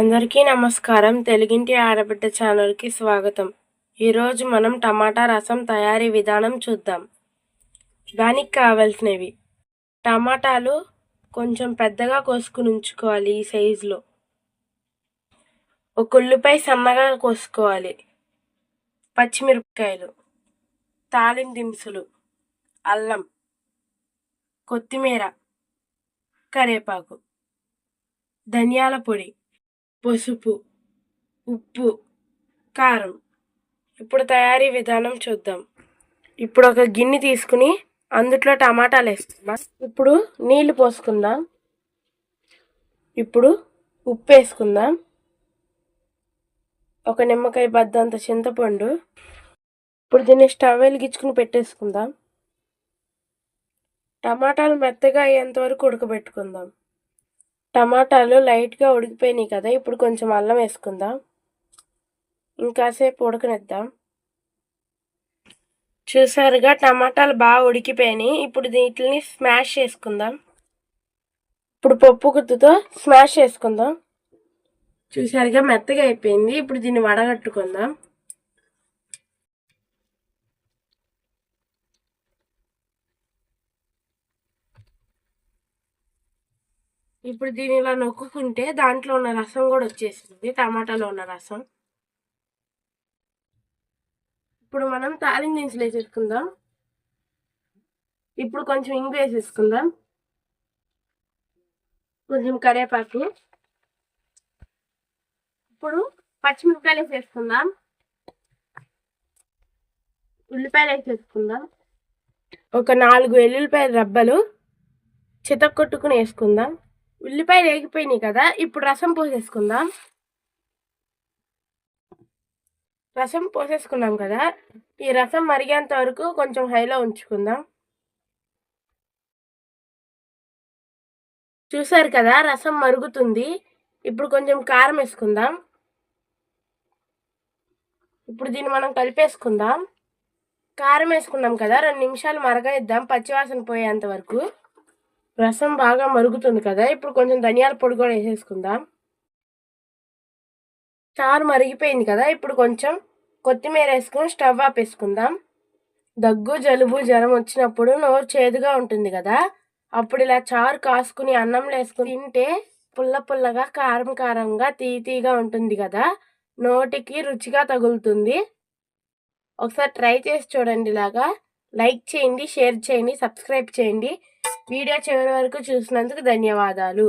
అందరికీ నమస్కారం. తెలుగింటి ఆడబిడ్డ ఛానల్కి స్వాగతం. ఈరోజు మనం టమాటా రసం తయారీ విధానం చూద్దాం. దానికి కావలసినవి: టమాటాలు కొంచెం పెద్దగా కోసుకుని ఉంచుకోవాలి ఈ సైజులో. ఒక ఉల్లిపాయ సన్నగా కోసుకోవాలి. పచ్చిమిరపకాయలు, తాలింపు దినుసులు, అల్లం, కొత్తిమీర, కరివేపాకు, ధనియాల పొడి, పసుపు, ఉప్పు, కారం. ఇప్పుడు తయారీ విధానం చూద్దాం. ఇప్పుడు ఒక గిన్నె తీసుకుని అందులో టమాటాలు వేసుకుందాం. ఇప్పుడు నీళ్లు పోసుకుందాం. ఇప్పుడు ఉప్పు వేసుకుందాం. ఒక నిమ్మకాయ బద్దంత చింతపండు. ఇప్పుడు దీన్ని స్టవ్ వెలిగించుకుని పెట్టేసుకుందాం. టమాటాలు మెత్తగా అయ్యేంత వరకు ఉడకబెట్టుకుందాం. టమాటాలు లైట్గా ఉడికిపోయినాయి కదా, ఇప్పుడు కొంచెం అల్లం వేసుకుందాం. ఇంకాసేపు ఉడకనిద్దాం. చూసారుగా టమాటాలు బాగా ఉడికిపోయినాయి. ఇప్పుడు వీటిని స్మాష్ చేసుకుందాం. ఇప్పుడు పప్పు గుత్తుతో స్మాష్ చేసుకుందాం. చూసారుగా మెత్తగా అయిపోయింది. ఇప్పుడు దీన్ని వడగట్టుకుందాం. ఇప్పుడు దీన్ని ఇలా నొక్కుంటే దాంట్లో ఉన్న రసం కూడా వచ్చేసింది, టమాటాలో ఉన్న రసం. ఇప్పుడు మనం తాలింపు దినుసులు వేసేసుకుందాం. ఇప్పుడు కొంచెం ఇంగు వేసేసుకుందాం. కొంచెం కరివేపాకు. ఇప్పుడు పచ్చిమిరపకాయలు వేసేసుకుందాం. ఉల్లిపాయలు వేసేసుకుందాం. ఒక 4 వెల్లుల్లిపాయల రబ్బలు చితక్కొట్టుకుని వేసుకుందాం. ఉల్లిపాయలు వేగిపోయినాయి కదా, ఇప్పుడు రసం పోసేసుకుందాం. రసం పోసేసుకున్నాం కదా, ఈ రసం మరిగేంత వరకు కొంచెం హైలో ఉంచుకుందాం. చూసారు కదా రసం మరుగుతుంది. ఇప్పుడు కొంచెం కారం వేసుకుందాం. ఇప్పుడు దీన్ని మనం కలిపేసుకుందాం. కారం వేసుకున్నాం కదా, 2 నిమిషాలు మరగనిద్దాం పచ్చివాసన పోయేంత వరకు. రసం బాగా మరుగుతుంది కదా, ఇప్పుడు కొంచెం ధనియాల పొడి కూడా వేసేసుకుందాం. చారు మరిగిపోయింది కదా, ఇప్పుడు కొంచెం కొత్తిమీర వేసుకుని స్టవ్ ఆపేసుకుందాం. దగ్గు, జలుబు, జ్వరం వచ్చినప్పుడు నోరు చేదుగా ఉంటుంది కదా, అప్పుడు ఇలా చారు కాసుకుని అన్నంలో వేసుకుని తింటే పుల్ల పుల్లగా, కారం కారంగా, తీగా ఉంటుంది కదా, నోటికి రుచిగా తగులుతుంది. ఒకసారి ట్రై చేసి చూడండి. ఇలాగా లైక్ చేయండి, షేర్ చేయండి, సబ్స్క్రైబ్ చేయండి. వీడియో చివరి వరకు చూసినందుకు ధన్యవాదాలు.